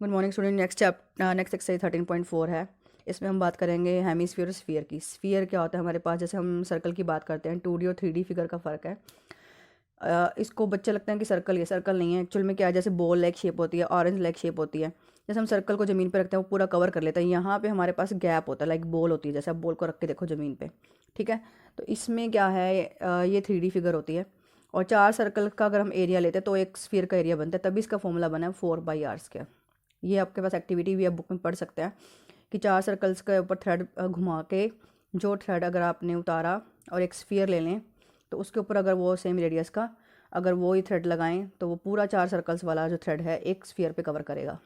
Good morning student. Next exercise 13.4 है। इसमें हम बात करेंगे हेमिस्फीयर और स्फीयर की। स्फीयर क्या होता है हमारे पास, जैसे हम सर्कल की बात करते हैं, 2D और 3D फिगर का फ़र्क है। इसको बच्चे लगता है कि सर्कल, ये सर्कल नहीं है। एक्चुअल में क्या है, जैसे बॉल लाइक शेप होती है, ऑरेंज लाइक शेप होती है। जैसे हम सर्कल को ज़मीन पे रखते हैं वो पूरा कवर कर लेता है, यहाँ पे हमारे पास गैप होता है, लाइक बॉल होती है। जैसे आप बॉल को रख के देखो ज़मीन पे, ठीक है। तो इसमें क्या है, ये 3D फिगर होती है और 4 सर्कल का अगर हम एरिया लेते हैं तो एक स्फीयर का एरिया बनता है। तभी इसका फॉर्मूला बना है 4/r²। ये आपके पास एक्टिविटी भी आप बुक में पढ़ सकते हैं कि 4 सर्कल्स के ऊपर थ्रेड घुमा के, जो थ्रेड अगर आपने उतारा और एक स्फीयर ले लें तो उसके ऊपर अगर वो सेम रेडियस का अगर वो ही थ्रेड लगाएं तो वो पूरा 4 सर्कल्स वाला जो थ्रेड है एक स्फीयर पे कवर करेगा।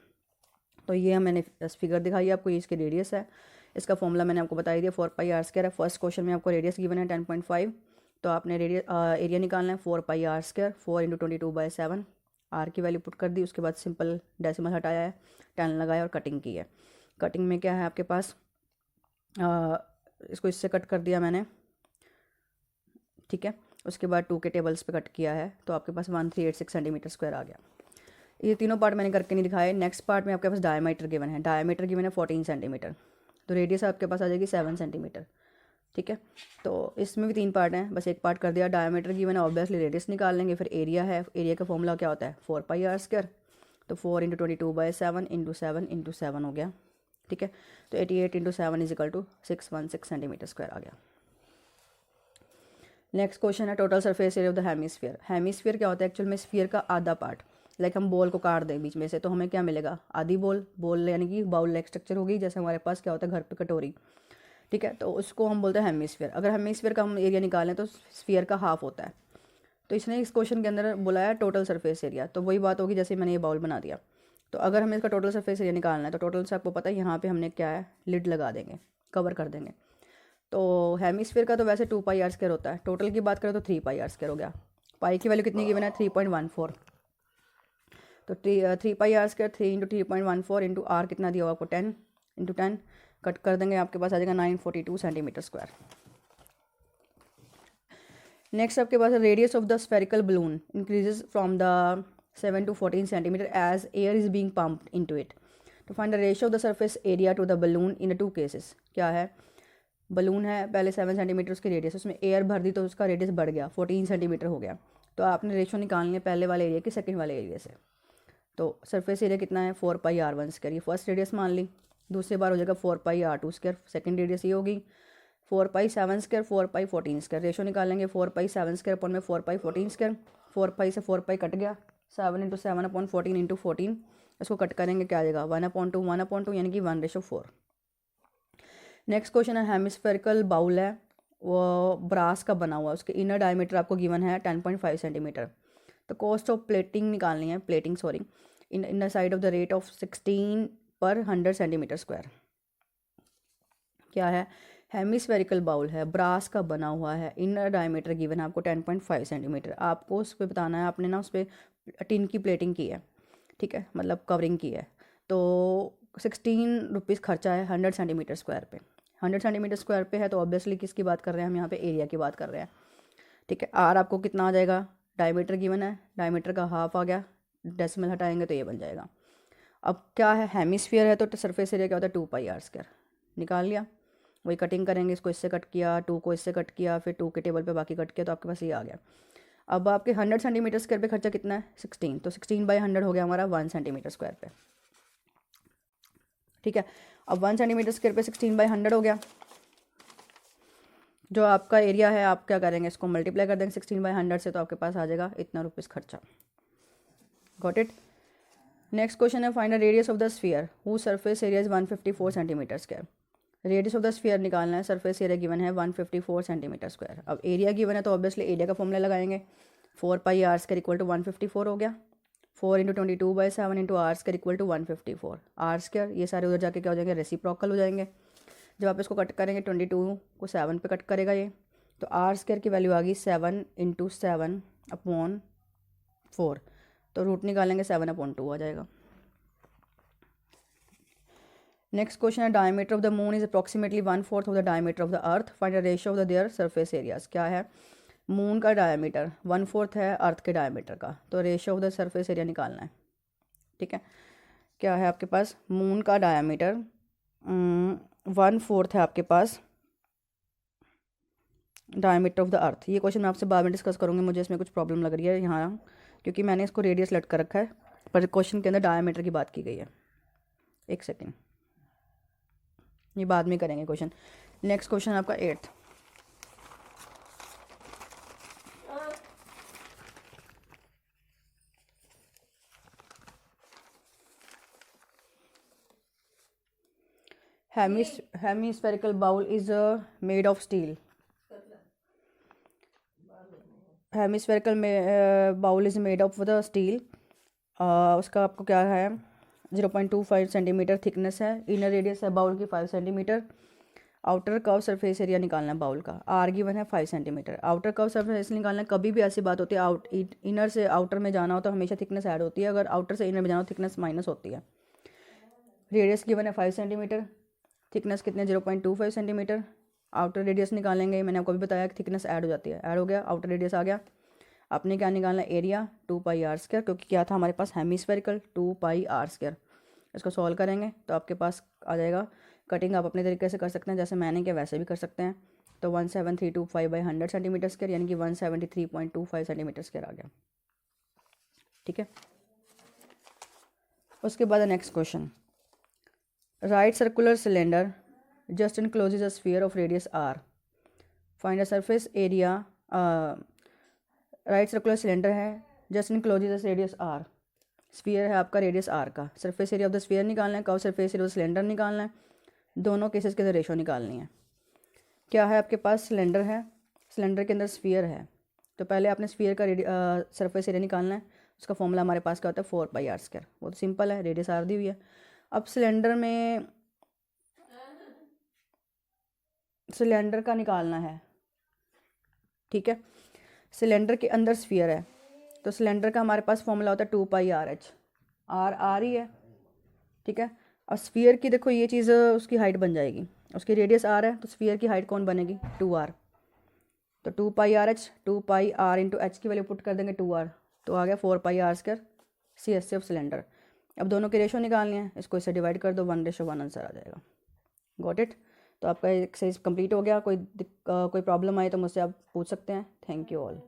तो ये मैंने फिगर दिखाई है आपको, ये इसकी रेडियस है। इसका फॉर्मूला मैंने आपको बता दिया, 4/r² है। फर्स्ट क्वेश्चन में आपको रेडियस गिवन है 10.5, तो आपने रेडियस एरिया निकालना है 4/r², 4 × 22/7। आर की वैल्यू पुट कर दी, उसके बाद सिंपल डेसिमल हटाया है, 10 लगाया और कटिंग की है। कटिंग में क्या है आपके पास, इसको इससे कट कर दिया मैंने, ठीक है। उसके बाद 2 के टेबल्स पे कट किया है तो आपके पास 1386 सेंटीमीटर स्क्वायर आ गया। ये तीनों पार्ट मैंने करके नहीं दिखाए। नेक्स्ट पार्ट में आपके पास डायमीटर गिवन है। डायमीटर गिवन है 14 सेंटीमीटर, तो रेडियस आपके पास आ जाएगी 7 सेंटीमीटर, ठीक है। तो इसमें भी 3 पार्ट हैं, बस एक पार्ट कर दिया। डायमीटर गिवन है, ऑब्वियसली रेडियस निकाल लेंगे। फिर एरिया है, एरिया का फॉर्मूला क्या होता है 4/r², तो 4 × 22/7 × 7 × 7 हो गया, ठीक है। तो 88 × 7 = 616 सेंटीमीटर स्क्वायर आ गया। नेक्स्ट क्वेश्चन है total surface area of the hemisphere. Hemisphere क्या होता है, एक्चुअल में स्फीयर का आधा पार्ट। लाइक हम बॉल को काट दें बीच में से तो हमें क्या मिलेगा, आधी बॉल। बॉल यानी कि बाउल लाइक स्ट्रक्चर होगी, जैसे हमारे पास क्या होता है घर पे कटोरी, ठीक है। तो उसको हम बोलते हैं हेमिस्फीयर। अगर हेमिस्फीयर का हम एरिया निकालें तो स्फीयर का हाफ होता है। तो इसने इस क्वेश्चन के अंदर बुलाया टोटल सरफेस एरिया, तो वही बात होगी जैसे मैंने ये बाउल बना दिया। तो अगर हमें इसका टोटल सरफेस एरिया निकालना है तो टोटल से आपको पता है यहाँ पे हमने क्या है, लिड लगा देंगे, कवर कर देंगे। तो हेमिस्फीयर का तो वैसे 2/r² होता है, टोटल की बात करें तो 3/r² हो गया। पाई की वैल्यू कितनी गिवन है 3.14, तो 3/r², 3 × 3.14 × r कितना दिया होगा आपको 10 × 10, कट कर देंगे, आपके पास आ जाएगा 942 सेंटीमीटर स्क्वायर। नेक्स्ट आपके पास radius of the spherical balloon increases from the 7 to 14 centimetre as air is being pumped into it. तो find the ratio of the surface area to the balloon in the 2 cases. क्या है, balloon है पहले 7 centimetre उसकी radius, उसमें air भर दी तो उसका रेडियस बढ़ गया, 14 सेंटीमीटर हो गया। तो आपने रेशियो निकालनी है पहले वाले एरिया की सेकंड वाले एरिया से। तो सरफेस एरिया कितना है 4/r1², ये फर्स्ट रेडियस मान ली। दूसरी बार हो जाएगा 4/r2², सेकंड रेडियस ये होगी। 4/7², 4/14², रेशो निकालेंगे 4/7² अपॉन में 4/14²। 4 से 4 कट गया, 7 × 7/14 × 14, इसको कट करेंगे क्या आ जाएगा 1/2, 1/2 यानी कि 1/4। नेक्स्ट क्वेश्चन है हेमिस्फेरिकल बाउल है, वो ब्रास का बना हुआ है, उसके इनर डायमीटर आपको गिवन है 10.5 सेंटीमीटर। तो कॉस्ट ऑफ प्लेटिंग निकालनी है, plating sorry, in the side of the rate of 16/100 centimetre square. क्या है, हेमिस्फेरिकल बाउल है, ब्रास का बना हुआ है, इनर डायमीटर गिवन है आपको 10.5 सेंटीमीटर। आपको उस पर बताना है, आपने ना उस पर टिन की प्लेटिंग की है, ठीक है, मतलब कवरिंग की है। तो 16 रुपीज़ खर्चा है 100 सेंटीमीटर स्क्वायर पे। 100 सेंटीमीटर स्क्वायर पे है तो ऑब्वियसली किसकी बात कर रहे हैं हम यहाँ पे, एरिया की बात कर रहे हैं, ठीक है। आर आपको कितना आ जाएगा, डायमीटर गिवन है, डायमीटर का हाफ आ गया, डेसिमल हटाएंगे तो ये बन जाएगा। अब क्या है, हेमिस्फीयर है तो सरफेस एरिया क्या होता है 2/r², निकाल लिया। वही कटिंग करेंगे, इसको इससे कट किया, 2 को इससे कट किया, फिर 2 के टेबल पे बाकी कट किया, तो आपके पास ये आ गया। अब आपके 100 सेंटीमीटर स्क्वायर पे खर्चा कितना है 16, तो 16/100 हो गया हमारा 1 सेंटीमीटर स्क्वायर पे, ठीक है। अब 1 सेंटीमीटर स्क्वायर पे 16/100 हो गया। जो आपका एरिया है आप क्या करेंगे, इसको मल्टीप्लाई कर देंगे 16/100 से, तो आपके पास आ जाएगा इतना रुपीज़ खर्चा। Got it. नेक्स्ट क्वेश्चन है find the radius of the sphere who surface area is 154 centimetre square. Radius of the sphere निकालना है, सरफेस एरिया गिवन है 154 सेंटीमीटर स्क्वायर। अब एरिया गिवन है तो ऑब्वियसली एरिया का फॉर्मूला लगाएंगे, 4/r² = 154 हो गया। 4 × 22/7 × r² = 154। r², ये सारे उधर जाके क्या हो जाएंगे, रेसिप्रोकल हो जाएंगे। जब आप इसको कट करेंगे 22 को 7 पे कट करेगा ये, तो r² की वैल्यू आ गई 7 × 7/4, तो रूट निकालेंगे 7/2 आ जाएगा। नेक्स्ट क्वेश्चन है diameter of the moon is approximately 1/4 of the diameter of the earth, find the ratio of the their surface areas. क्या है, मून का डायमीटर 1/4 है अर्थ के डायमीटर का, तो ratio of the surface area निकालना है, ठीक है। क्या है आपके पास, मून का डायामीटर 1/4 है आपके पास डायमीटर ऑफ द अर्थ। ये क्वेश्चन मैं आपसे बाद में डिस्कस करूँगी, मुझे इसमें कुछ प्रॉब्लम लग रही है यहाँ, क्योंकि मैंने इसको रेडियस लट कर रखा है, पर क्वेश्चन के अंदर डायमीटर की बात की गई है। एक सेकेंड, ये बाद में करेंगे क्वेश्चन। नेक्स्ट क्वेश्चन आपका 8th। Hemispherical bowl is made of steel. Hemispherical bowl is made of the steel. उसका आपको क्या है, 0.25 सेंटीमीटर थिकनेस है। इनर रेडियस है बाउल की 5 centimetre. Outer curve surface area निकालना है बाउल का, आर गिवन है 5 सेंटीमीटर। आउटर कर्व सरफेस निकालना है, कभी भी ऐसी बात होती है इनर से आउटर में जाना हो तो हमेशा थिकनेस ऐड होती है, अगर आउटर से इनर में जाना हो थिकनेस माइनस होती है। रेडियस गिवन है 5 सेंटीमीटर, थिकनेस कितने 0.25 सेंटीमीटर। आउटर रेडियस निकालेंगे, मैंने आपको भी बताया कि थिकनेस ऐड हो जाती है, ऐड हो गया, आउटर रेडियस आ गया। आपने क्या निकालना है, एरिया 2πr², क्योंकि क्या था हमारे पास हेमीस्फेरिकल 2πr²। इसको सॉल्व करेंगे तो आपके पास आ जाएगा। कटिंग आप अपने तरीके से कर सकते हैं, जैसे मैंने किया वैसे भी कर सकते हैं। तो 17325/100 सेंटीमीटर स्क्वायर, यानी कि 173.25 सेंटीमीटर स्क्वायर आ गया। ठीक है, उसके बाद next question, right circular cylinder just encloses a sphere of radius R, find a surface area. Right circular cylinder है, just encloses radius R, sphere है आपका रेडियस आर का। Surface area of the sphere निकालना है, curve surface area of the cylinder निकालना है। दोनों cases के रेशो निकालनी है। क्या है आपके पास, सिलेंडर है, सिलेंडर के अंदर स्फीयर है, तो पहले आपने स्फीयर का सरफेस एरिया निकालना है। उसका फॉर्मूला हमारे पास क्या होता है, 4πr²। वो तो सिंपल है, रेडियस आर दी हुई है। अब सिलेंडर का निकालना है। ठीक है, सिलेंडर के अंदर स्फीयर है, तो सिलेंडर का हमारे पास फॉर्मूला होता है 2πrh, आर ही है। ठीक है, और स्फीयर की देखो ये चीज़ उसकी हाइट बन जाएगी, उसकी रेडियस आर है, तो स्फीयर की हाइट कौन बनेगी, 2r। तो 2πrh, 2πr इंटू एच की वैल्यू पुट कर देंगे 2r, तो आ गया 4πr² CSC ऑफ सिलेंडर। अब दोनों के रेशो निकालने हैं, इसको इससे डिवाइड कर दो, 1:1 आंसर आ जाएगा। Got it. तो आपका एक्सरसाइज कंप्लीट हो गया। कोई प्रॉब्लम आए तो मुझसे आप पूछ सकते हैं। Thank you all.